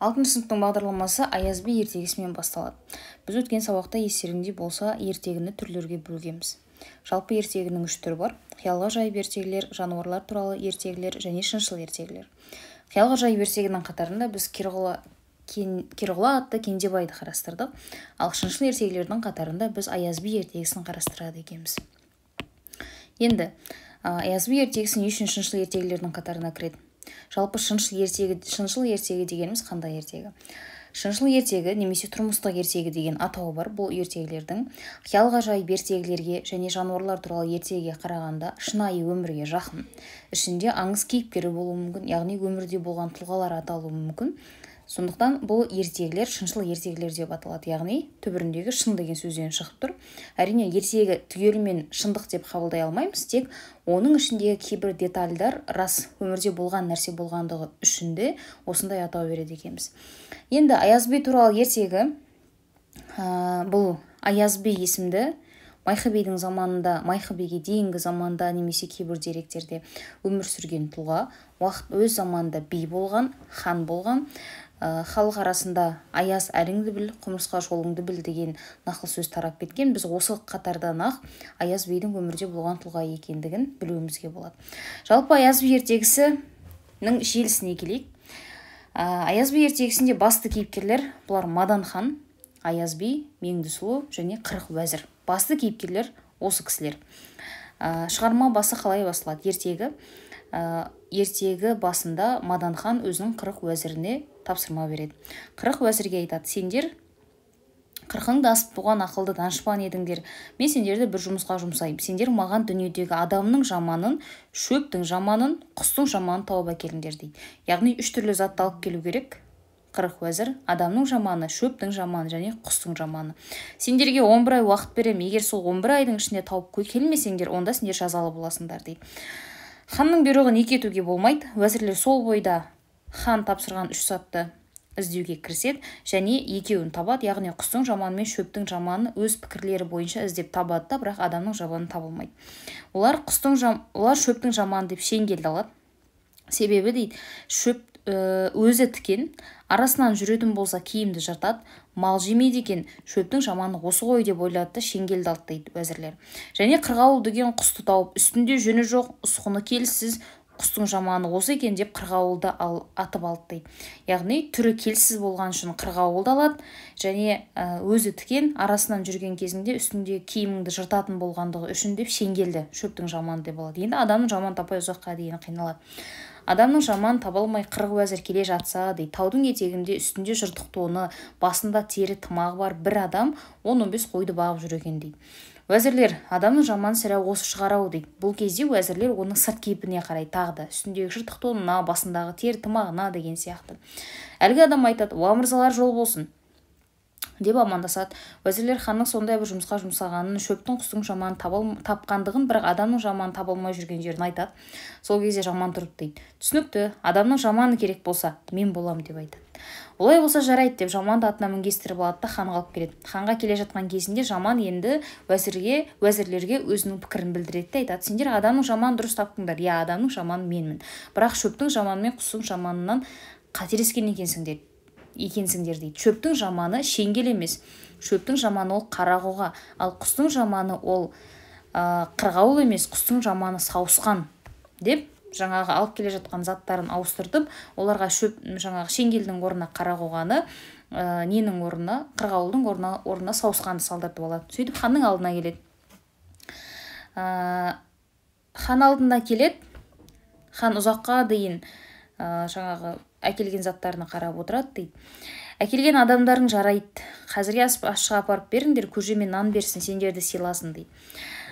6 сыныптың бағдарламасы аяз би ертегісімен басталады. Біз өткен сабақта естеріңде болса ертегіні түрлерге бөлгенбіз. Жалпы ертегінің 3 түрі бар: қиялға жайып ертегілер, жануарлар туралы ертегілер және шыншыл ертегілер. Қиялға жайып ертегінің қатарында біз Керғұла атты Кендебайды қарастырдық, ал шыншыл ертегілердің қатарында біз аяз би ертегісін қарастырады екенбіз. Енді аяз би ертегісі не үшін шыншыл ертегілердің қатарына кіреді? Жалпы шыншыл ертегі дегеніміз қандай ертегі? Шыншыл ертегі немесе тұрмыстық ертегі деген атауы бар. Бұл ертегілердің қиялға жайып ертегілерге және жануарлар туралы ертегіге қарағанда шынайы өмірге жақын. Ішінде аңыз кейіпкері болуы мүмкін, яғни өмірде болған тұлғалар аталуы мүмкін. Сондықтан бұл ертегілер шыншыл ертегілер деп аталады, яғни түбіріндегі шын деген сөзден шығып тұр. Әрине ертегі түгелімен шындық деп қабылдай алмаймыз, тек оның ішіндегі кейбір детальдар рас өмірде болған нәрсе болғандығы үшін де осындай атау береді екенбіз. Енді аяз би туралы ертегі, бұл аяз би есімді Майқы бидің заманында, Майқы биге дейінгі заманда немесе кейбір деректерде өмір сүрген тұлға, өз заманында би болған, хан болған, халық арасында аяз әліңді біл, құмырсқа жолыңды біл деген нақыл сөз тарап кеткен. Біз осы қатардан ақ аяз бидің өмірде болған тұлға екендігін білуімізге болады. Жалпы аяз би ертегісінің желісіне келейік. Аяз би ертегісінде басты кейіпкерлер бұлар Мадан хан, Аяз би, Меңдісұлу және Қырық уәзір. Басты кейіпкерлер осы кісілер. Шығарма басы қалай басталады? Ертегі басында Мадан хан өзінің Қырық уәзіріне тапсырма береді. Қырық уәзірге айтады: сендер қырқыңды асып туған ақылды данышпан едіңдер, мен сендерді бір жұмысқа жұмсаймын. Сендер маған дүниедегі адамның жаманын, шөптің жаманын, құстың жаманын тауып әкеліңдер дейді. Яғни 3 түрлі затты алып келу керек. Қырық уәзір: адамның жаманы, шөптің жаманы және құстың жаманы. Сендерге 11 ай уақыт беремін, егер сол 11 айдың ішінде тауып келмесеңдер, онда сендер жазалы боласыңдар дейді. Ханның бұйрығын екі етуге болмайды. Уәзірлер сол бойда хан тапсырған 3 затты іздеуге кіріседі және екеуін табады, яғни құстың жаманы мен шөптің жаманын өз пікірлері бойынша іздеп табады да, бірақ адамның жаманы табылмайды. Олар шөптің жаманы деп шеңгелді алады. Себебі дейді, шөп өзі тікен, арасынан жүретін болса киімді жыртады, мал жемейді екен, шөптің жаманы осы ғой деп ойлады да шеңгелді алды дейді уәзірлер. Және қырғауыл деген құсты тауып, үстінде жөні жоқ, ұсқыны келіссіз, құстың жаманы осы екен деп қырғауылды атып алды дейді. Яғни түрі келіссіз болған үшін қырғауылды алады және өзі тікен, арасынан жүрген кезінде үстінде киіміңді жыртатын болғандығы үшін деп шеңгелді, шөптің жаманы деп алады. Енді адамның жаман таппай ұзаққа дейін қиналады. Адамның жаман таба алмай Қырық уәзір келе жатса дейді, таудың етегінде үстінде жыртық тоны, басында тері тымағы бар бір адам 10-15 қойды бағып жүр екен дейді. Уәзірлер: адамның жаман сірә осы шығар-ау дейді. Бұл кезде уәзірлер оның сырт кейпіне қарай тағды, үстіндегі жыртық тонына, басындағы тері тымағына деген сияқты. Әлгі адам айтады: уа мырзалар, жол болсын деп амандасады. Уәзірлер ханның сондай бір жұмысқа жұмсағанын, шөптің құстың жаманын тапқандығын, бірақ адамның жаманын табылмай жүрген жерін айтады. Сол кезде жаман тұрып дейді: түсінікті, адамның жаманы керек болса, мен болам деп айтады. Олай болса жарайды деп жаманды атына мінгестіріп алады да ханға алып келеді. Ханға келе жатқан кезінде жаман енді уәзірлерге өзінің пікірін білдіреді де айтады: сендер адамның жаманын дұрыс таптыңдар, иә, адамның жаманы менмін, бірақ шөптің жаманы мен құстың жаманынан қателескен екенсіңдер дейді. Шөптің жаманы шеңгел емес, шөптің жаманы ол қарағұға, ал құстың жаманы ол қырғауыл емес, құстың жаманы сауысқан деп жаңағы алып келе жатқан заттарын ауыстыртып, оларға шеңгелдің орнына қарағұғаны, ненің орнына, қырғауылдың орнына сауысқанды салдыртып алады. Сөйтіп ханның алдына келеді. Хан алдына келеді. Хан ұзаққа дейін жаңағы әкелген заттарына қарап отырады дейді. Әкелген адамдарың жарайды, қазірге ашқа апарып беріңдер, көжемен нан берсін, сендерді сыйласын дейді.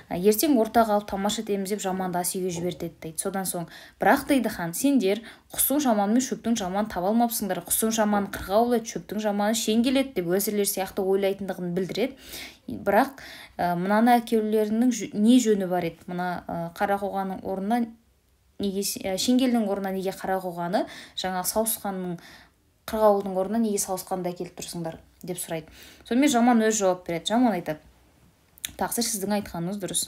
Ертең ортаға алып тамаша етеміз деп жаманды ас үйге жібертеді дейді. Содан соң: бірақ дейді хан, сендер құстың жаманы мен шөптің жаманын таба алмапсыңдар, құстың жаманы қырғауыл еді, шөптің жаманы шеңгел еді деп уәзірлер сияқты ойлайтындығын білдіреді. Бірақ мынаны әкелулерінің не жөні бар еді? Мына қарақоғаның орнына шеңгелдің орнына неге қарақоғаны, жаңа сауысқанның, қырғауылдың орнына неге сауысқанды әкеліп тұрсыңдар деп сұрайды. Сонымен жаман өз жауап береді. Жаман айтады: тақсыр, сіздің айтқаныңыз дұрыс.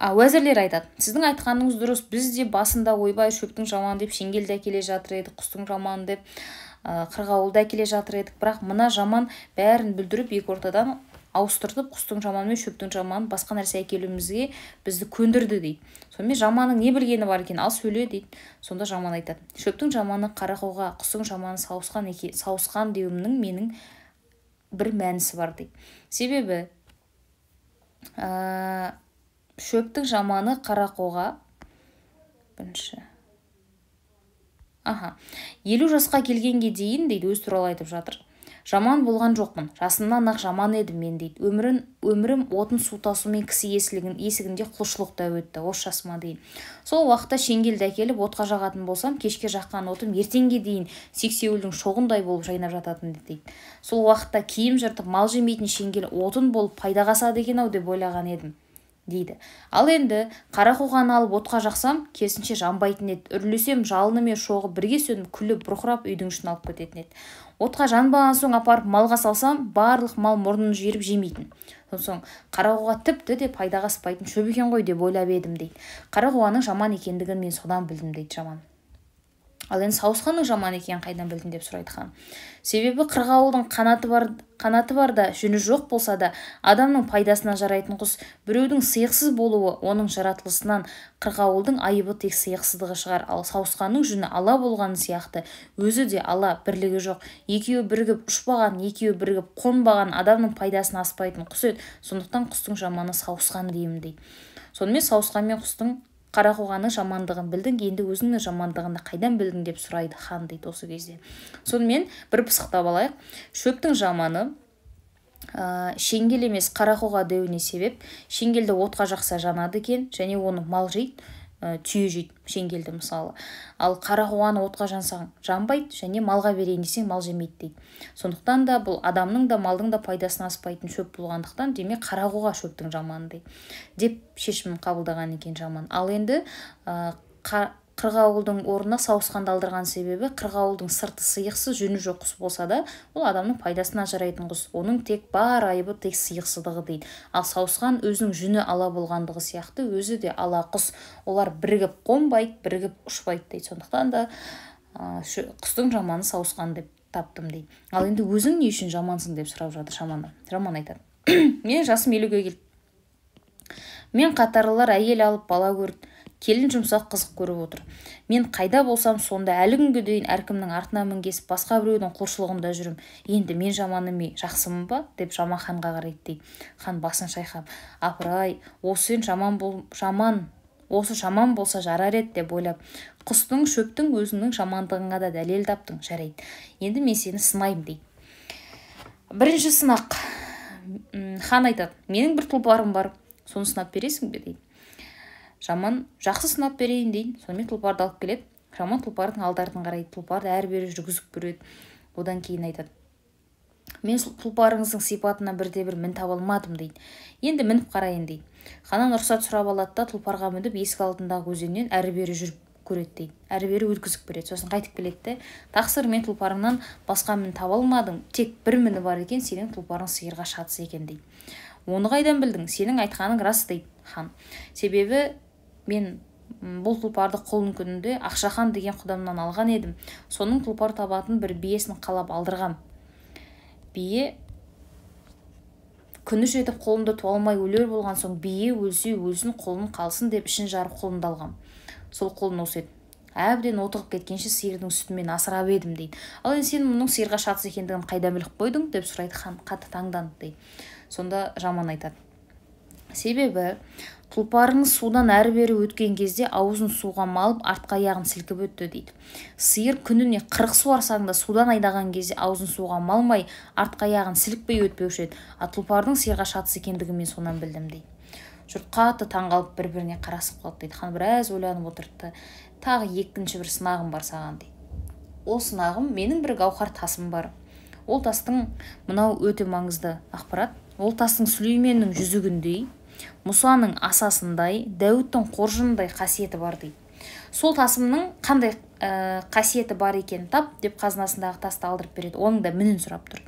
уәзірлер айтады, сіздің айтқаныңыз дұрыс, біз де басында ойбай шөптің жаманы деп шеңгелді әкеле жатыр едік, құстың жаманы деп қырғауылды әкеле жатыр едік, бірақ мына жаман бәрін бүлдіріп екі ортадан ауыстыртып құстың жаманы мен шөптің жаманын басқа нәрсе әкелуімізге бізді көндірді дейді. Сонымен жаманның не білгені бар екен, ал сөйле дейді. Сонда жаман айтады, шөптің жаманы қарақауға, құстың жаманы сауысқан деуімнің менің бір мәнісі бар дейді. Себебі шөптің жаманы қарақоға 50 жасқа келгенге дейін дейді өз туралы айтып жатыр. Жаман болған жоқпын, жасымнан ақ жаман едім мен дейді. Өмірім отын су тасумен кісі есігінде құлшылықта өтті, осы жасыма дейін. Сол уақытта шеңгелді әкеліп отқа жағатын болсам, кешке жаққан отым ертеңге дейін сексеуілдің шоғындай болып жайнап жататын дейді. Сол уақытта киім жыртып мал жемейтін шеңгел отын болып пайдаға асады екен ау деп ойлаған едім дейді. Ал енді қарақоғаны алып отқа жақсам, керісінше жанбайтын еді. Үрлесем жалыны мен шоғы бірге сөніп, күліп бұрқырап үйдің ішін алып кететін еді. Отқа жанбаған соң апарып малға салсам, барлық мал мұрнын жиырып жемейтін. Соң қарақоға тіпті де пайдаға аспайтын шөп екен ғой деп ойлап едім дейді. Қарақоғаның жаман екендігін мен содан білдім дейді жаман. Ал енді сауысқанның жаман екенін қайдан білдің деп сұрайды хан. Себебі қырғауылдың қанаты бар да, жүні жоқ болса да, адамның пайдасына жарайтын құс. Біреудің сиықсыз болуы оның жаратылысынан, қырғауылдың айыбы тек сиықсыздығы шығар. Ал сауысқанның жүні ала болғаны сияқты, өзі де ала, бірлігі жоқ. Екеуі бірігіп ұшпаған, екеуі бірігіп қонбаған, адамның пайдасына аспайтын құс еді. Сондықтан құстың жаманы сауысқан деймін дейді. Сонымен сауысқан мен құстың қарақоғаның жамандығын білдің, енді өзіңнің жамандығыңды қайдан білдің деп сұрайды хан дейді осы кезде. Сонымен бір пысықтап алайық. Шөптің жаманы шеңгел емес қарақоға деуіне себеп, шеңгелді отқа жақса жанады екен, және оны мал жейді, түйе жейді шеңгелді мысалы. Ал қарақоғаны отқа жансаң жанбайды, және малға берейін десең мал жемейді дейді. Сондықтан да бұл адамның да малдың да пайдасына аспайтын шөп болғандықтан, демек қарақоға шөптің жаманы дейді деп шешімін қабылдаған екен жаман. Ал енді қырғауылдың орнына сауысқанды алдырған себебі, қырғауылдың сырты сиықсыз, жүні жоқ құс болса да, ол адамның пайдасына жарайтын құс. Оның тек бар айыбы тек сиықсыздығы дейді. Ал сауысқан өзінің жүні ала болғандығы сияқты, өзі де ала құс. Олар бірігіп қонбайды, бірігіп ұшпайды дейді. Сондықтан да құстың жаманы сауысқан деп таптым дейді. Ал енді өзің не үшін жамансың деп сұрап жатыр жаман. Жаман айтады. Мен жасым 50-ге келді. Мен қатарлылар әйел алып бала көрді. Келін жұмсақ қызық көріп отыр. Мен қайда болсам сонда әлі күнге дейін әркімнің артына мінгесіп, басқа біреудің құлшылығында жүрім. Енді мен жаманы ме, жақсымын ба деп жаман ханға қарайды дейді. Хан басын шайқап, апыр-ай, осы жаман болса жарар еді деп ойлап, құстың, шөптің өзіңнің жамандығыңа да дәлел таптың, жарайды. Енді мен сені сынайым дейді. Бірінші сынақ. Хан айтады, менің бір тұлпарым бар, соны сынап бересің бе дейді. Жаман жақсы сынап берейін дейді. Сонымен тұлпарды алып келеді. Жаман тұлпардың алдарынан қарайды. Тұлпарды әрі-бері жүргізіп көреді. Одан кейін айтады, мен тұлпарыңыздың сипатына бірде-бір мін таба алмадым дейді. Енді мініп қарайын дейді. Ханнан рұқсат сұрап алады да тұлпарға мініп есік алдындағы өзеннен әрі-бері жүріп көреді дейді. Әрі-бері өткізіп береді. Сосын қайтып келеді де, тақсыр, мен тұлпарыңнан басқа мін таба алмадым. Тек бір міні бар екен, сенің тұлпарың сиырға шатыс екен дейді. Оны қайдан білдің? Сенің айтқаның рас дейді хан. Себебі мен бұл тұлпарды құлын күнінде Ақшахан деген құдамнан алған едім. Соның тұлпар табатын бір биесін қалап алдырғам. Бие күні жетіп қолымда туалмай өлер болған соң, бие өлсе өлсін, құлын қалсын деп ішін жарып құлынды алғам. Сол құлын осы еді. Әбден отығып кеткенше сиырдың сүтімен асырап едім дейді. Ал енді сен мұның сиырға шатыс екендігін қайда біліп қойдың деп сұрайды хан, қатты таңданып дейді. Сонда жаман айтады, себебі тұлпарыңыз судан әрі-бері өткен кезде аузын суға малып, артқа аяғын сілкіп өтті дейді. Сиыр күніне 40 суарсаң да судан айдаған кезде аузын суға малмай, артқа аяғын сілікпей өтпеуші еді. А тұлпардың сиырға шатыс екендігін мен сонан білдім дейді. Жұрт қатты таңғалып бір-біріне қарасып қалды дейді. Хан біраз ойланып отырды. Тағы екінші бір сынағым бар саған дейді. Ол сынағым, менің бір гауһар тасым бар. Ол тастың мынау өте маңызды ақпарат. Ол тастың Сүлейменнің жүзігіндей, Мұсаның асасындай, Дәуіттің қоржынындай қасиеті бар дейді. Сол тасымның қандай қасиеті бар екен тап деп қазынасындағы тасты алдырып береді. Оның да мінін сұрап тұр.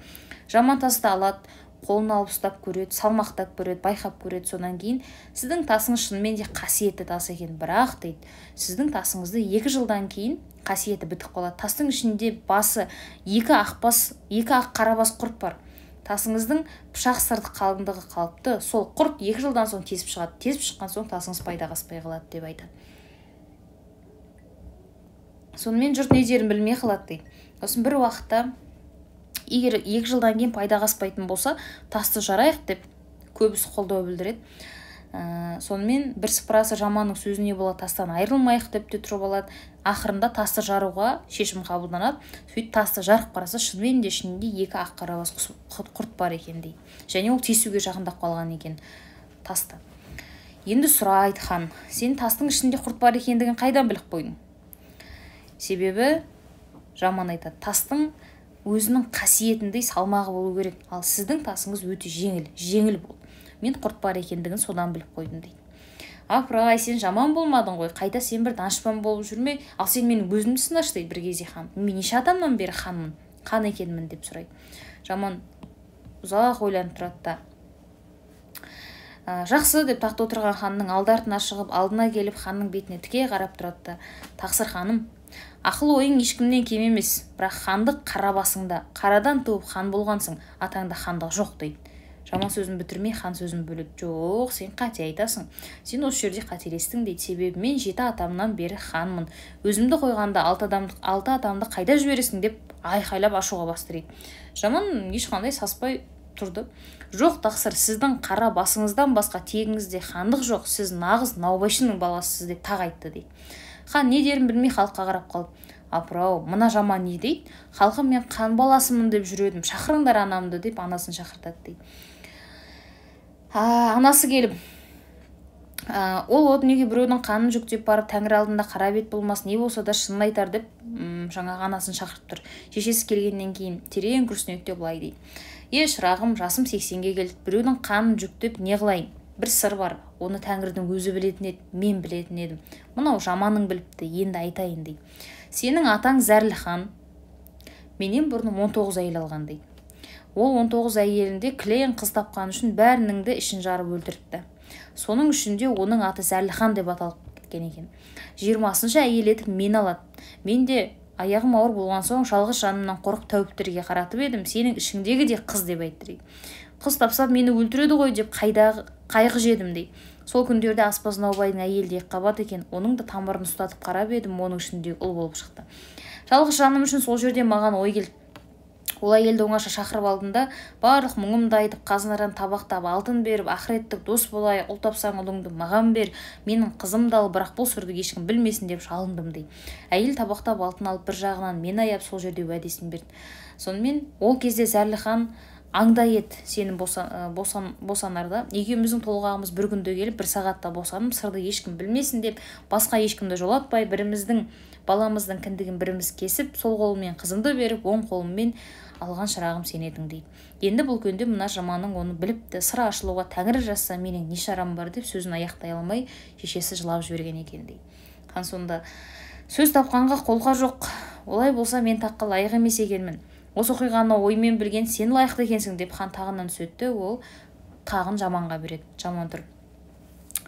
Жаман тасты алады, қолына алып ұстап көреді, салмақтап көреді, байқап көреді. Содан кейін сіздің тасыңыз шынымен де қасиетті тас екен. Бірақ дейді, сіздің тасыңызды 2 жылдан кейін қасиеті бітіп қалады. Тастың ішінде басы 2 ақ қарабас құрт бар. Тасыңыздың пышақ сырты қалыңдығы қалыпты. Сол құрт 2 жылдан соң тесіп шығады. Тесіп шыққан соң тасыңыз пайдаға аспай қалады деп айтады. Сонымен жұрт не дерін білмей қалады дейді. Сосын бір уақытта егер 2 жылдан кейін пайдаға аспайтын болса, тасты жарайық деп көбісі қолдау білдіреді. Сонымен бірсыпырасы жаманның сөзіне бола тастан айырылмайық деп те тұрып алады. Ақырында тасты жаруға шешім қабылданады. Сөйтіп тасты жарып қараса, шынымен де ішінде 2 ақ қарабас құрт бар екен дейді. Және ол тесуге жақындап қалған екен тасты. Енді сұрайды хан, сен тастың ішінде құрт бар екендігін қайдан біліп қойдың? Себебі жаман айтады, тастың өзінің қасиетіндей салмағы болу керек. Ал сіздің тасыңыз өте жеңіл болды. Мен құрт бар екендігін содан біліп қойдым дейді. Апыр-ай, сен жаман болмадың ғой, қайта сен бір данышпан болып жүрме, ал сен менің көзімді сынашы дейді бір кезде хан. Мен неше адамнан бері ханмын, хан екенмін деп сұрайды. Жаман ұзақ ойланып тұрады да. Жақсы деп тақта отырған ханның алды-артына шығып, алдына келіп ханның бетіне тіке қарап тұрады да. Тақсыр ханым, ақыл ойың ешкімнен кем емес, бірақ хандық қара басыңда, қарадан туып хан болғансың, атаңда хандық жоқ дейді. Жаман сөзін бітірмей хан сөзін бөледі. Жоқ, сен қате айтасың. Сен осы жерде қателестің дейді. Себебі мен 7 атамнан бері ханмын. Өзімді қойғанда 6 атамды қайда жібересің деп айқайлап ашуға бастырады. Жаман ешқандай саспай тұрды. Жоқ, тақсыр, сіздің қара басыңыздан басқа тегіңізде хандық жоқ. Сіз нағыз наубайшының баласысыз деп тағы айтты дейді. Хан не дерін білмей халыққа қарап қалып, апыр-ау, мына жаман не дейді? Халқым, мен хан баласымын деп жүредім. Шақырыңдар анамды деп анасын шақыртады дейді. Анасы келіп, ол о дүниеге біреудің қанын жүктеп барып тәңір алдында қара бет болмас, не болса да шынын айтар деп жаңағы анасын шақырып тұр. Шешесі келгеннен кейін терең күрсінеді деп былай дейді. Шырағым, жасым 80-ге келді, біреудің қанын жүктеп не қылайын? Бір сыр бар, оны тәңірдің өзі білетін еді, мен білетін едім. Мынау жаманың біліпті, енді айтайын дейді. Сенің атаң Зәрлі хан менен бұрын 19 әйел алған дейді. Ол 19 әйелінде кілең қыз тапқан үшін бәрініңді ішін жарып өлтіріпті. Соның үшінде оның аты Зәрлі хан деп аталып кеткен екен. 20-шы әйел етіп мен алады. Мен де аяғым ауыр болған соң жалғыз жанымнан қорқып тәуіптерге қаратып едім. Сенің ішіңдегі де қыз деп айтты дейді. Қыз тапса мені өлтіреді ғой деп қайғы жедім дейді. Сол күндерде аспаз Наубайдың әйелі Екіқабат екен. Оның да тамырын ұстатып қарап едім, оның ішінде ұл болып шықты. Жалғыз жаным үшін сол жерде маған ой келді. Ол әйелді оңаша шақырып алдында барлық мұңымды айтып, қазынадан табақтап, алтын беріп, ақыреттік дос болайық, ұл тапсаң ұлыңды маған бер, менің қызымды ал, бірақ бұл сырды ешкім білмесін деп жалындым дейді. Әйел табақтап алтын алып бір жағынан мен аяп сол жерде уәдесін берді. Сонымен ол кезде Зәрлі хан аңдай еді сені босанарда. Екеуміздің толғағымыз бір күнде келіп, бір сағатта босаным, сырды ешкім білмесін деп, басқа ешкімді жолатпай, біріміздің баламыздың кіндігін біріміз кесіп, сол қолыммен қызымды беріп, оң қолыммен алған шырағым сен едің дейді. Енді бұл күнде мына жаманның оны біліпті, сыры ашылуға тәңірі жазса менің не шарам бар деп сөзін аяқтай алмай шешесі жылап жіберген екен дейді. Хан сонда сөз тапқанға қолқа жоқ, олай болса мен таққа лайық емес екенмін. Осы оқиғаны оймен білген сен лайықты екенсің деп хан тағынан түсетті. Ол тағын жаманға береді. Жаман тұр.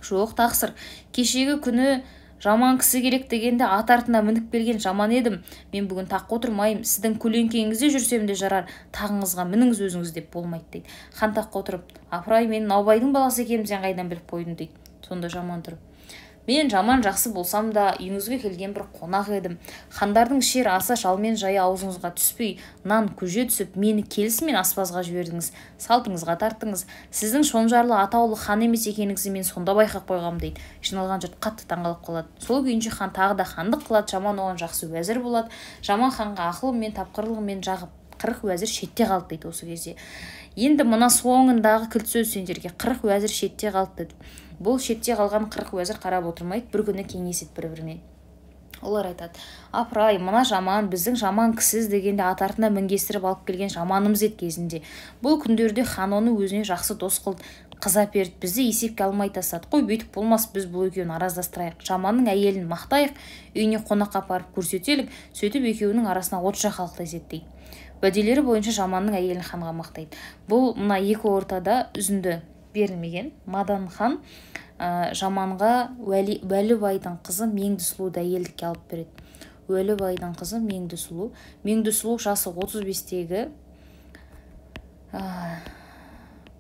Жоқ, тақсыр, кешегі күні жаман кісі керек дегенде ат артына мініп келген жаман едім. Мен бүгін таққа отырмаймын. Сіздің көлеңкеңізде жүрсем де жарар, тағыңызға мініңіз өзіңіз деп болмайды дейді. Хан таққа отырып, апыр-ай, мен Наубайдың баласы екенмін, сен қайдан біліп қойдың дейді. Сонда жаман тұрып, мен жаман жақсы болсам да үйіңізге келген бір қонақ едім. Хандардың ішер аса жалмен жайы аузыңызға түспей, нан көже түсіп, мені келісімен аспазға жібердіңіз, салтыңызға тарттыңыз. Сіздің шонжарлы атаулы хан емес екеніңізді мен сонда байқап қойғам дейді. Жиналған жұрт қатты таңғалып қалады. Сол күйінше хан тағы да хандық қылады, жаман оған жақсы уәзір болады. Жаман ханға ақылымен, тапқырлығымен жағып 40 уәзір шетте қалды дейді осы кезде. Енді мына соңындағы кілт сөз сендерге 40 уәзір шетте қалды деді. Бұл шетте қалған 40 уәзір қарап отырмайды, бір күні кеңеседі бір-біріне. Олар айтады, апыр-ай, мына жаман біздің жаман кісіз дегенде ат артына мінгестіріп алып келген жаманымыз еді кезінде. Бұл күндерде хан оны өзіне жақсы дос қылды, қыз әперді, бізді есепке алмай тастады. Қой, бүйтіп болмас, біз бұл екеуін араздастырайық, жаманның әйелін мақтайық, үйіне қонаққа апарып көрсетелік, сөйтіп екеуінің арасына от жақалық деседі дейді. уәделері бойынша жаманның әйелін ханға мақтайды. Бұл мына екі ортада үзінді берілмеген. Мадан хан жаманға Уәлібайдың қызы Меңдісұлуды әйелдікке алып береді. Уәлібайдың қызы Меңдісұлу. Меңдісұлу жасы 35-тегі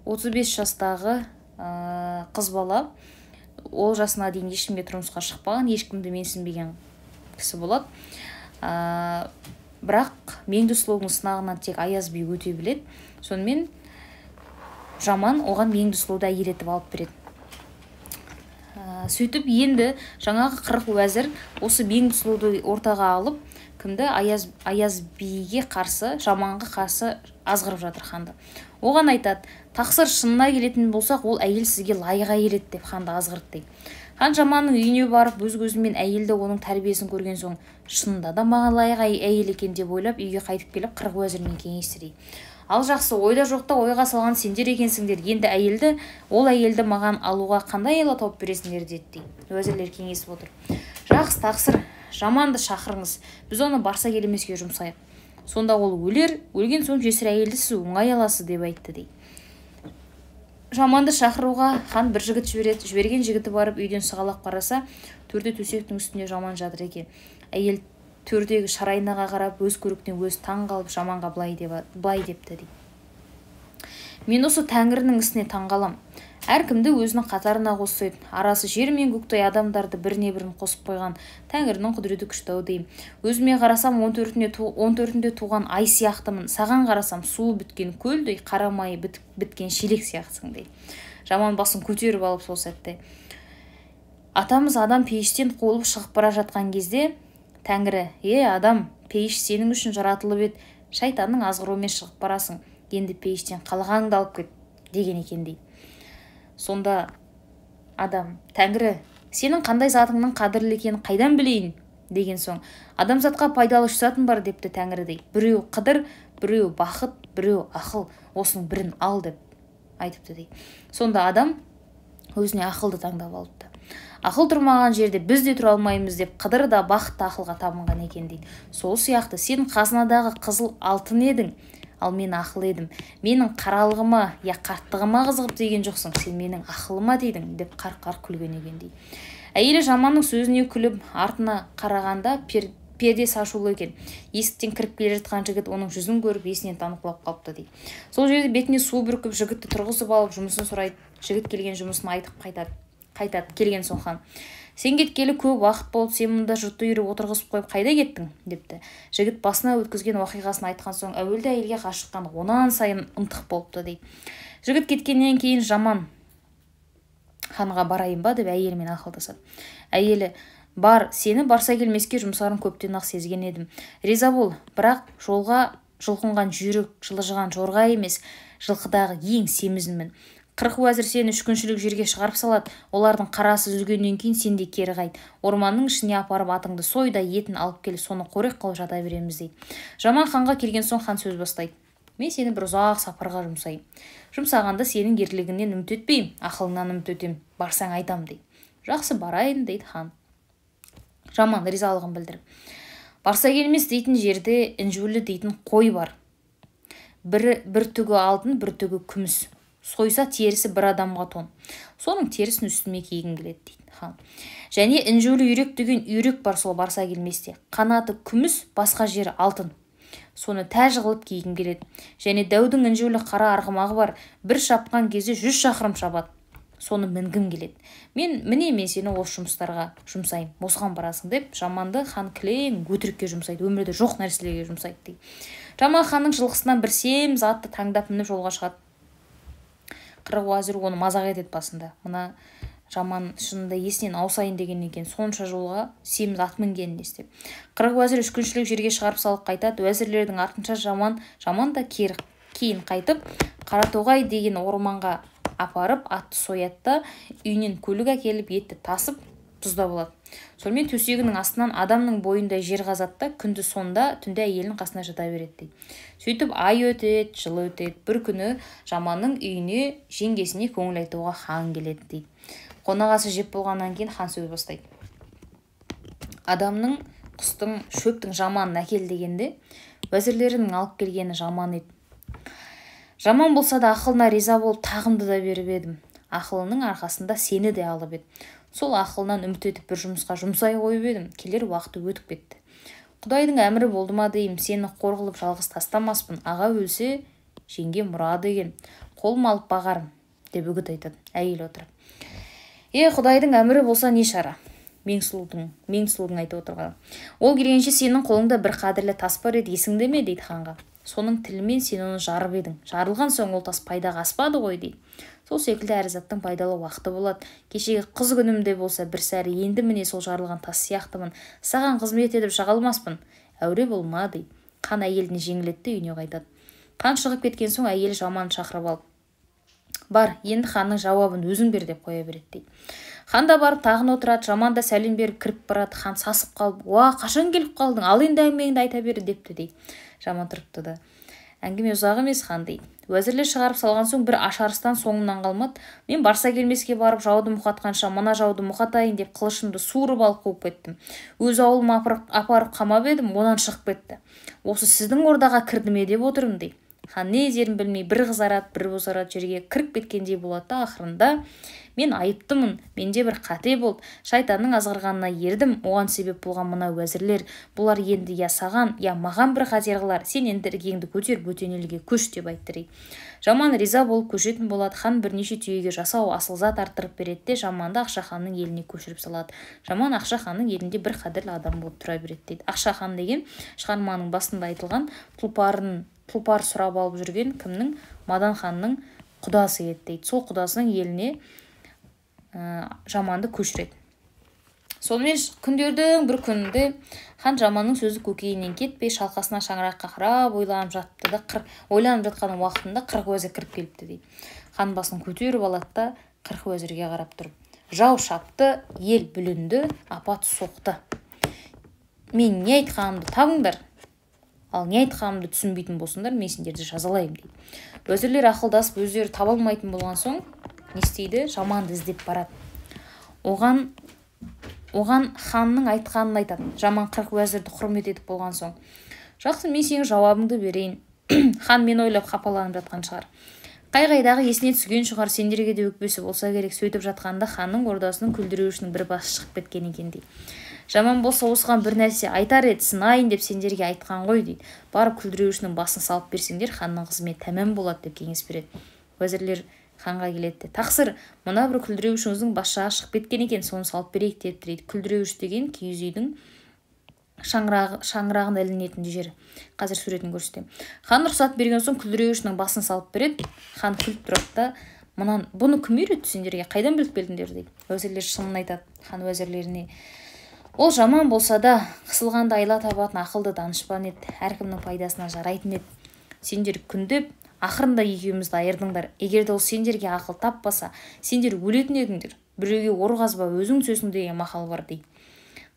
35 жастағы қыз бала. Ол жасына дейін ешкімге тұрмысқа шықпаған, ешкімді менсінбеген кісі болады. Бірақ Меңдісұлудың сынағынан тек Аяз би өте біледі. Сонымен жаман оған Меңдісұлуды әйел етіп алып береді. Сөйтіп енді жаңағы 40 уәзір осы Меңдісұлуды ортаға алып, кімді? Аяз биге қарсы, жаманға қарсы азғырып жатыр ханды. Оған айтады, тақсыр шынына келетін болсақ, ол әйел сізге лайық әйел еді деп ханды азғырды дейді. Хан жаманның үйіне барып, өз көзімен әйелді оның тәрбиесін көрген соң, шынында да маған лайық әйел екен деп ойлап, үйге қайтып келіп 40 уәзірмен кеңесті дейді. Ал жақсы, ойда жоқта ойға салған сендер екенсіңдер, енді ол әйелді маған алуға қандай айла тауып бересіңдер деді дейді. Уәзірлер кеңесіп отыр. Жақсы, тақсыр, жаманды шақырыңыз, біз оны барса келемеске жұмсайық. Сонда ол өлген соң жесір әйелді сіз оңай аласыз деп айтты дейді. Жаманды шақыруға хан бір жігіт жібереді. Жіберген жігіті барып үйден сығалап қараса, төрде төсектің үстінде жаман жатыр екен. Әйел төрдегі шарайнаға қарап, өз көріктен өз таң қалып, жаманға былай депті дейді. Мен осы Тәңірінің ісіне таңғалам. Әркімді өзінің қатарына қосып, арасы жер мен көктей адамдарды біріне-бірін қосып қойған Тәңірінің құдіреті күшті деймін. Өзіме қарасам 14-інде туған ай сияқтымын, саған қарасам суы біткен көлдей, қарамайы біткен шелек сияқтысың дейді. Жаман басын көтеріп алып сол сәтте. Атамыз адам пейіштен қуылып шығып бара жатқан кезде, Тәңірі, адам, пейіш сенің үшін жаратылып еді, шайтанның азғыруымен шығып барасың, енді пейіштен қалғаңды алып кет деген екен дейді. Сонда адам, Тәңірі, сенің қандай затыңның қадірлі екенін қайдан білейін деген соң, адамзатқа пайдалы үш затым бар депті Тәңірі дейді. Біреу қыдыр, біреу бақыт, біреу ақыл, осының бірін ал деп айтыпты дейді. Сонда адам өзіне ақылды таңдап алыпты. Ақыл тұрмаған жерде біз де тұра алмаймыз деп қыдыр да бақытты ақылға табынған екен дейді. Сол сияқты сен қазынадағы қызыл алтын едің, ал мен ақыл едім. Менің қаралығыма, қарттығыма қызығып деген жоқсың, сен менің ақылыма дедің деп қарқ-қарқ күлген екен дейді. Әйелі жаманның сөзіне күліп, артына қарағанда перде сашулы екен. Есіктен кіріп келе жатқан жігіт оның жүзін көріп, есінен танып құлап қалыпты дейді. Сол жерде бетіне су бүркіп, жігітті тұрғызып алып, жұмысын сұрайды. Жігіт келген жұмысын айтып қайтады. Келген соң хан, сен кеткелі көп уақыт болып, сен мұнда жұртты үйріп отырғызып қойып қайда кеттің депті. Жігіт басына өткізген уақиғасын айтқан соң, әуелде әйелге ғашыққан онан сайын ынтық болыпты дейді. Жігіт кеткеннен кейін жаман ханға барайын ба деп әйелімен ақылдасады. Әйелі, бар, сені барса келмеске жұмсарын көптен ақ сезген едім. Риза бол, бірақ жолға жұлқынған жүйрік, жылыжыған жорға емес, жылқыдағы ең семізімін. 40 уәзір сені 3 күншілік жерге шығарып салады. Олардың қарасы үзілгеннен кейін сен де кері қайт. Орманның ішіне апарып атыңды сой да етін алып кел, соны қорек қылып жата береміз дейді. Жаман ханға келген соң хан сөз бастайды. Мен сені бір ұзақ сапарға жұмсайым. Жұмсағанда сенің ерлігіңнен үміт етпеймін, ақылыңнан үміт етем. Барсаң айтам дейді. Жақсы, барайын дейді хан. Жаман ризалығын білдіріп. Барса келмес дейтін жерде інжулі дейтін қой бар. Бір түгі алтын, бір түгі күміс. Сойса терісі бір адамға тон. Соның терісін үстіме кигім келеді дейді хан. Және інжулі үйрек деген үйрек бар, сол барса келместе. Қанаты күміс, басқа жері алтын. Соны тәж қылып кигім келеді. Және дәудің інжулі қара арғымағы бар, бір шапқан кезде 100 шақырым шабады. Соны мінгім келеді. Мен сені осы жұмыстарға жұмсайым, осыған барасың деп, жаманды хан кілең өтірікке жұмсайды, өмірде жоқ нәрселерге жұмсайды дейді. Жаман ханның жылқысынан бір семіз атты таңдап мініп жолға шығады. 40 уәзір оны мазақ етеді басында. Мына жаман шынында есінен аусайын деген екен, сонша жолға семіз ат мінгенін естіп. 40 уәзір 3 күншілік жерге шығарып салып қайтады. Уәзірлердің артынша жаман да кейін қайтып, Қаратоғай деген орманға апарып атты соятты, үйінен көлік әкеліп етті тасып тұзда болады. Сонымен төсегінің астынан адамның бойындай жер қазатта, күнді сонда, түнде әйелінің қасына жата береді дейді. Сөйтіп ай өтеді, жыл өтеді. Бір күні жаманның үйіне жеңгесіне көңіл айтуға хан келеді дейді. Қонағасы жеп болғаннан кейін хан сөз бастайды. Адамның, құстың, шөптің жаманын әкел дегенде, уәзірлерінің алып келгені жаман еді. Жаман болса да ақылына риза болып тағымды да беріп едім. Ақылының арқасында сені де алып еді. Сол ақылынан үміт етіп бір жұмысқа жұмсай қойып едім. Келер уақыты өтіп кетті. Құдайдың әмірі болды ма деймін, сені қор қылып жалғыз тастамаспын. Аға өлсе, жеңге мұра деген. Қолым алып бағарым, деп үгіт айтады әйел отырып. Құдайдың әмірі болса не шара? Меңсұлудың айтып отырған. Ол келгенше сенің қолыңда бір қадірлі тас бар еді, есіңде ме дейді ханға. Соның тілімен сен оны жарып едің. Жарылған соң ол тас пайдаға аспады ғой дейді. Сол секілді әр заттың пайдалы уақыты болады. Кешегі қыз күнімде болса бір сәрі, енді міне сол жарылған тас сияқтымын. Саған қызмет етіп жағалмаспын. Әуре болма дейді. Хан әйеліне жеңілетті, үйіне қайтады. Хан шығып кеткен соң әйел жаманды шақырып алып, бар, енді ханның жауабын өзің бер деп қоя береді дейді. Хан да барып тағына отырады, жаман да сәлем беріп кіріп барады. Хан сасып қалып, қашан келіп қалдың? Ал енді әңгімеңді айта бер депті дейді. Жаман тұрыпты да. Әңгіме ұзақ емес хан дейді. Уәзірлер шығарып салған соң бір ашарыстан соңымнан қалмады. Мен барса келмеске барып жауды мұқатқанша мына жауды мұқатайын деп қылышымды суырып алып қуып кеттім. Өз ауылыма апарып қамап едім, онан шығып кетті. Осы сіздің ордаға кірді ме деп отырмын дейді. Хан не дерін білмей бір қызарады, бір бозарады, жерге кіріп кеткендей болады. Ақырында мен айыптымын, менде бір қате болды, шайтанның азғырғанына ердім, оған себеп болған мына уәзірлер, бұлар енді я саған, я маған бір қатер қылар, сен енді іргеңді көтер, бөтен елге көш деп айтты. Жаман риза болып көшетін болады. Хан бірнеше түйеге жасау асыл зат арттырып береді де жаманды Ақшаханның еліне көшіріп салады. Жаман Ақшаханның елінде бір қадірлі адам болып тұра береді дейді. Ақшахан деген шығарманың басында айтылған тұлпар сұрап алып жүрген кімнің? Мадан ханның құдасы еді дейді. Сол құдасының еліне жаманды көшіреді. Сонымен күндердің бір күнінде хан жаманның сөзі көкейінен кетпей шалқасына шаңыраққа қарап ойланып жатты да, ойланып жатқан уақытында 40 уәзір кіріп келіпті дейді. Хан басын көтеріп алады да 40 уәзірге қарап тұрып, жау шапты, ел бүлінді, апат соқты. Мен не айтқанымды табыңдар, ал не айтқанымды түсінбейтін болсыңдар, мен сендерді жазалаймын дейді. Уәзірлер ақылдасып өздері таба алмайтын болған соң не істейді? Жаманды іздеп барады. Оған ханның айтқанын айтады. Жаман 40 уәзірді құрмет етіп болған соң, жақсы, мен сенің жауабыңды берейін. Хан мен ойлап қапаланып жатқан шығар. Қай-қайдағы есіне түскен шығар, сендерге де өкпесі болса керек. Сөйтіп жатқанда ханның ордасының күлдіреуішінің бір басы шығып кеткен екен дейді. Жаман болса осыған бір нәрсе айтар еді, сынайын деп сендерге айтқан ғой дейді. Барып күлдіреуішінің басын салып берсеңдер, ханның қызметі тәмам болады деп кеңес береді. Уәзірлер ханға келеді. Тақсыр, мына бір күлдіреуішіңіздің бас жағы шығып кеткен екен, соны салып берейік деп дейді. Күлдіреуіш деген киіз үйдің шаңырағын ілінетін жері. Қазір суретін көрсетемін. Хан рұқсат берген соң күлдіреуішінің басын салып береді. Хан күліп тұрады да, бұны кім үйретті сендерге, қайдан біліп келдіңдер дейді. Уәзірлер шынын айтады. Хан уәзірлеріне, ол жаман болса да қысылғанда айла табатын ақылды данышпан еді, әркімнің пайдасына жарайтын еді. Сендер күндеп ақырында екеумізді айырдыңдар. Егер де ол сендерге ақыл таппаса, сендер өлетін едіңдер. Біреуге ор қазба, өзің сөзің деген мақал бар дейді.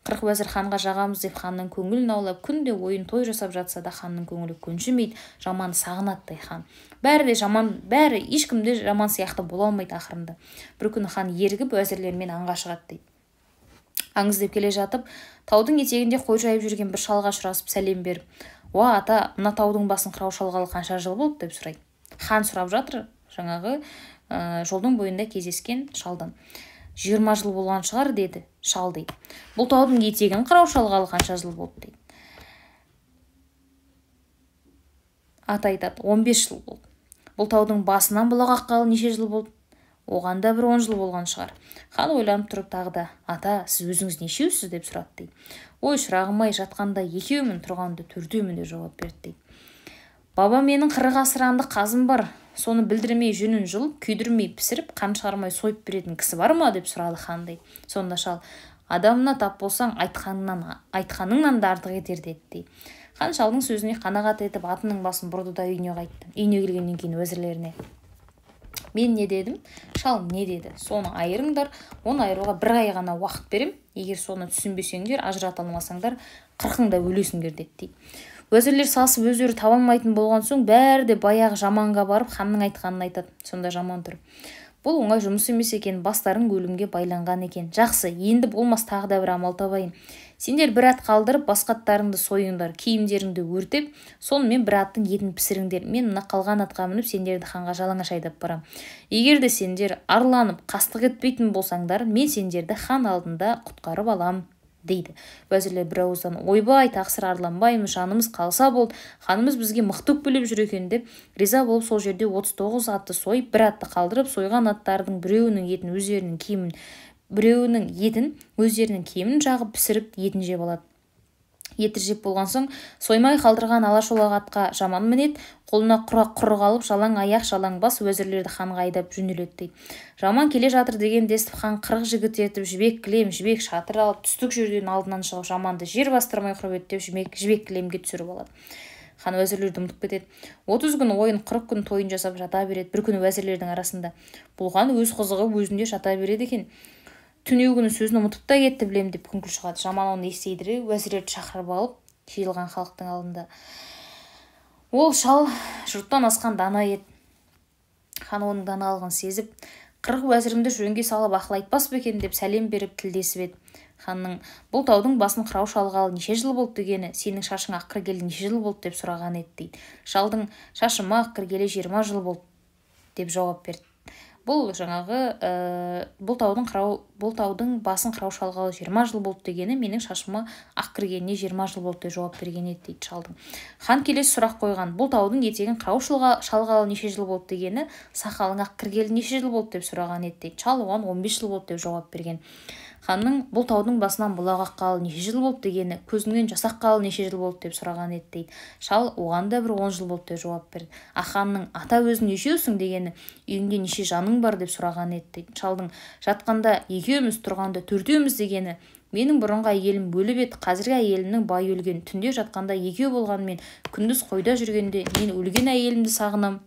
40 уәзір ханға жағамыз деп ханның көңілін аулап, күнде ойын той жасап жатса да ханның көңілі көншімейді, жаман сағынады хан. Бәрі ешкімде жаман сияқты бола алмайды ақырында. Бір күні хан ерігіп уәзірлермен аңға шығады дейді. Аң іздеп келе жатып, таудың етегінде қой жайып жүрген бір шалға ұшырасып сәлем беріп, ата, мына таудың басын қырау шалғалы қанша жыл болды деп сұрайды. Хан сұрап жатыр жаңағы жолдың бойында кездескен шалдан. 20 жыл болған шығар деді шал дейді. Бұл таудың етегін қырау шалғалы қанша жыл болды дейді. Ата айтады, 15 жыл болды. Бұл таудың басынан бұлақ аққалы неше жыл болды? Оған да бір 10 жыл болған шығар. Хан ойланып тұрып тағы да, ата, сіз өзіңіз нешеусіз деп сұрады дейді. Ой, шырағым-ай, жатқанда екеумін, тұрғанда төртеумін деп жауап берді дейді. Баба, менің 40 асыранды қазым бар, соны білдірмей жүнін жұлып, күйдірмей пісіріп, қан шығармай сойып беретін кісі бар ма деп сұрады хан дейді. Сонда шал, адамына тап болсаң айтқаныңнан да артық етер деді дейді. Хан шалдың сөзіне қанағат етіп атының басын бұрды да үйіне қайтты. Үйіне келгеннен кейін уәзірлеріне, мен не дедім, шал не деді, соны айырыңдар, оны айыруға бір ай ғана уақыт берем, егер соны түсінбесеңдер, ажырата алмасаңдар, 40-да өлесіңдер деді дейді. Уәзірлер сасып өздері таба алмайтын болған соң, бәрі де баяғы жаманға барып ханның айтқанын айтады. Сонда жаман тұрып, бұл оңай жұмыс емес екен, бастарың өлімге байланған екен. Жақсы, енді болмас, тағы да бір амал табайын. Сендер бір ат қалдырып, басқа аттарыңды сойыңдар, киімдеріңді өртеп, сонымен бір аттың етін пісіріңдер. Мен мына қалған атқа мініп, сендерді ханға жалаңаш айдап барам. Егер де сендер арланып, қастық етпейтін болсаңдар, мен сендерді хан алдында құтқарып алам, дейді. Уәзірлер бір ауыздан, ойбай, тақсыр арланбаймыз, жанымыз қалса болды, ханымыз бізге мықты өкпелеп жүр екен деп риза болып сол жерде 39 атты сойып, бір атты қалдырып, сойған аттардың біреуінің етін өздерінің киімін жағып пісіріп етін жеп алады. Еті жеп болған соң, соймай қалдырған алашолақ атқа жаман мінет, қолына құрық алып, жалаң аяқ, жалаң бас уәзірлерді ханға айдап жөнеледі дейді. Жаман келе жатыр деген естіп, хан 40 жігіт етіп, жібек кілем, жібек шатыр алып, түстік жерден алдынан шығып, жаманды жер бастырмай құрып еді деп жібек кілемге түсіріп алады. Хан уәзірлерді ұмытып кетеді. 30 күн ойын, 40 күн тойын жасап жата береді. Bir күні уәзірлердің арасында болған өз қызығы өзінде жата береді екен. Түнеу күні сөзін ұмытып та кетті, білем деп күңкіл шығады. Жаман оны естейді, уәзірлерді шақырып алып, жиылған халықтың алдында. Ол шал жұрттан асқан дана еді. Хан оның даналығын сезіп, 40 уәзірімді жөнге салып ақыл айтпас ба екен деп сәлем беріп тілдесіп еді. Ханның бұл таудың басын қырау шалғалы неше жыл болды дегені, сенің шашың ақ кіргелі неше жыл болды деп сұраған еді дейді. Шалдың шашыма ақ кіргелі 20 жыл болды деп жауап берді. Бұл таудың басын қырау шалғалы 20 жыл болды дегені, менің шашыма ақ кіргеніне 20 жыл болды деп жауап берген еді дейді шалдың. Хан келесі сұрақ қойған, бұл таудың етегін қырау шалғалы неше жыл болды дегені, сақалың ақ кіргелі неше жыл болды деп сұраған еді дейді. Шал оған 15 жыл болды деп жауап берген. Ханның бұл таудың басынан бұлақ аққалы неше жыл болды дегені, көзіңнен жас аққалы неше жыл болды деп сұраған еді дейді. Шал оған да бір 10 жыл болды деп жауап берді. Ханның ата өзің нешеусің дегені, үйіңде неше жаның бар деп сұраған еді дейді. Шалдың жатқанда екеуміз, тұрғанда төртеуміз дегені, менің бұрынғы әйелім өліп еді, қазіргі әйелімнің бай өлген, түнде жатқанда екеу болғанмен, күндіз қойда жүргенде мен өлген әйелімді сағынам.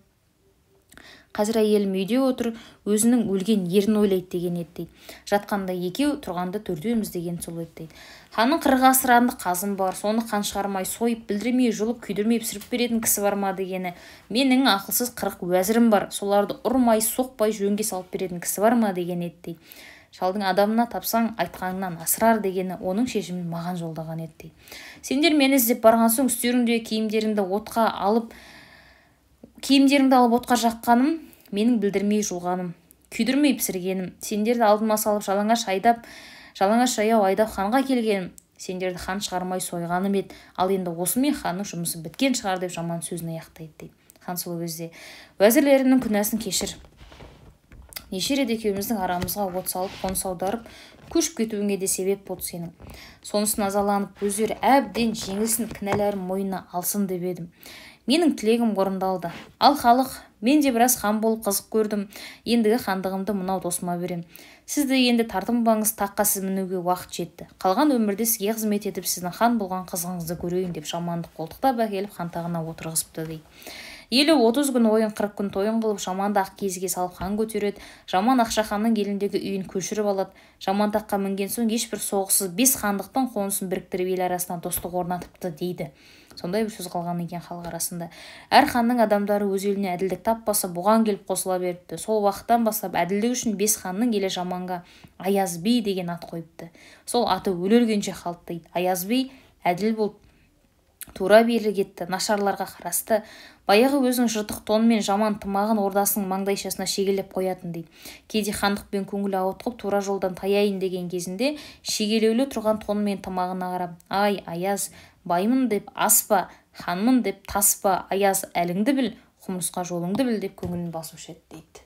Қазір әйелім үйде отыр, өзінің өлген ерін ойлайды деген еді дейді. Жатқанда екеу, тұрғанда төртеуміз деген сол еді дейді. Ханның 40 асыранды қазым бар, соны қан шығармай сойып, білдірмей, жұлып, күйдірмей пісіріп беретін кісі бар ма дегені, менің ақылсыз 40 уәзірім бар, соларды ұрмай, соқпай жөнге салып беретін кісі бар ма деген еді дейді. Шалдың адамына тапсаң айтқаныңнан асырар дегені, оның шешімін маған жолдаған еді дейді. Сендер мені іздеп барған соң, үстеріңде киімдеріңді алып отқа жаққаным, менің білдірмей жуғаным, күйдірмей пісіргенім, сендерді алдыма салып жалаңаш жаяу айдап ханға келгенім, сендерді хан шығармай сойғаным еді, ал енді осымен ханның жұмысы біткен шығар деп жаман сөзін аяқтайды дейді. Хан сол кезде, уәзірлерімнің күнәсін кешір. Неше рет екеуміздің арамызға от салып, қоныс аударып, көшіп кетуіңе де себеп болды сенің. Сонысын азаланып, өздері әбден жеңілсін, кінәләрін мойнына алсын деп едім. Менің тілегім орындалды. Ал халық, мен де біраз хан болып қызық көрдім. Ендігі хандығымды мынау досыма берем. Сізді енді тартынбаңыз, таққа сіз мінуге уақыт жетті. Қалған өмірде сізге қызмет етіп, сіздің хан болған қызыңызды көрейін деп жамандық қолтықтап әкеліп хан тағына отырғызыпты дейді. Елі 30 күн ойын, 40 күн тойын қылып, жаманды ақ кезге салып хан көтереді. Жаман Ақшаханның еліндегі үйін көшіріп алады. Жаман таққа мінген соң ешбір соғыссыз 5 хандықтың қонысын біріктіріп ел арасынан достық орнатыпты дейді. Сондай бір сөз қалған екен халық арасында. Әр ханның адамдары өз еліне әділдік таппаса, бұған келіп қосыла беріпті. Сол уақыттан бастап әділдік үшін 5 ханның елі жаманға Аяз би деген ат қойыпты. Сол аты өле-өлгенше қалды дейді. Аяз би әділ болып тура бері кетті, нашарларға қарасты. Баяғы өзінің жыртық тонымен жаман тымағын ордасының маңдайшасына шегелеп қоятын дейді. Кейде хандықпен көңіл ауытқып, тура жолдан таяйын деген кезінде шегелеулі тұрған тонымен тымағына қарап, ай, Аяз, баймын деп аспа, ханмын деп таспа, Аяз, әліңді біл, құмырсқа жолыңды біл деп көңілін басушы еді дейді.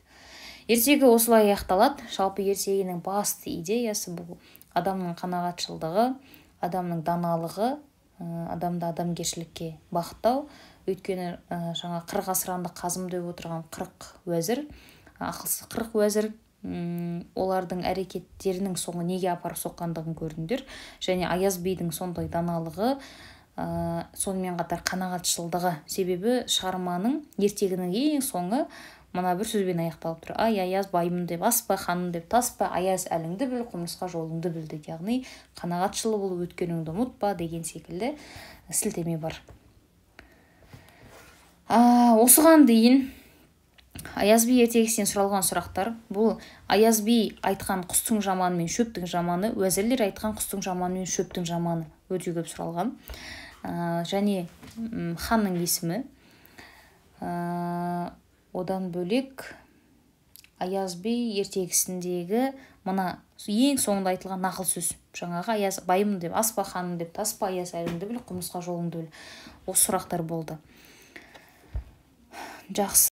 Ертегі осылай аяқталады. Жалпы ертегінің басты идеясы бұл адамның қанағатшылдығы, адамның даналығы, адамды адамгершілікке бағыттау. Өйткені жаңа 40 асыранды қазым деп отырған 40 уәзір, ақылсыз 40 уәзір, олардың әрекеттерінің соңы неге апарып соққандығын көрдіңдер. Және Аяз бидің сондай даналығы, сонымен қатар қанағатшылдығы. Себебі шығарманың ертегінің ең соңы мына бір сөзбен аяқталып тұр. Ай, Аяз, баймын деп аспа, ханмын деп таспа, Аяз, әліңді біл, құмырсқа жолыңды біл дейді. Яғни қанағатшыл бол, өткеніңді ұмытпа деген секілді сілтеме бар. Осыған дейін Аяз би ертегісінен сұралған сұрақтар. Бұл Аяз би айтқан құстың жаманы мен шөптің жаманы, уәзірлер айтқан құстың жаманы мен шөптің жаманы өте көп сұралған. Және ханның есімі. Одан бөлек Аяз би ертегісіндегі мына ең соңында айтылған нақыл сөз. Жаңағы Аяз байым деп, аспа ханым деп, таспа Аяз әліңді біл, құмырсқа жолыңды біл. Осы сұрақтар болды. Жақсы.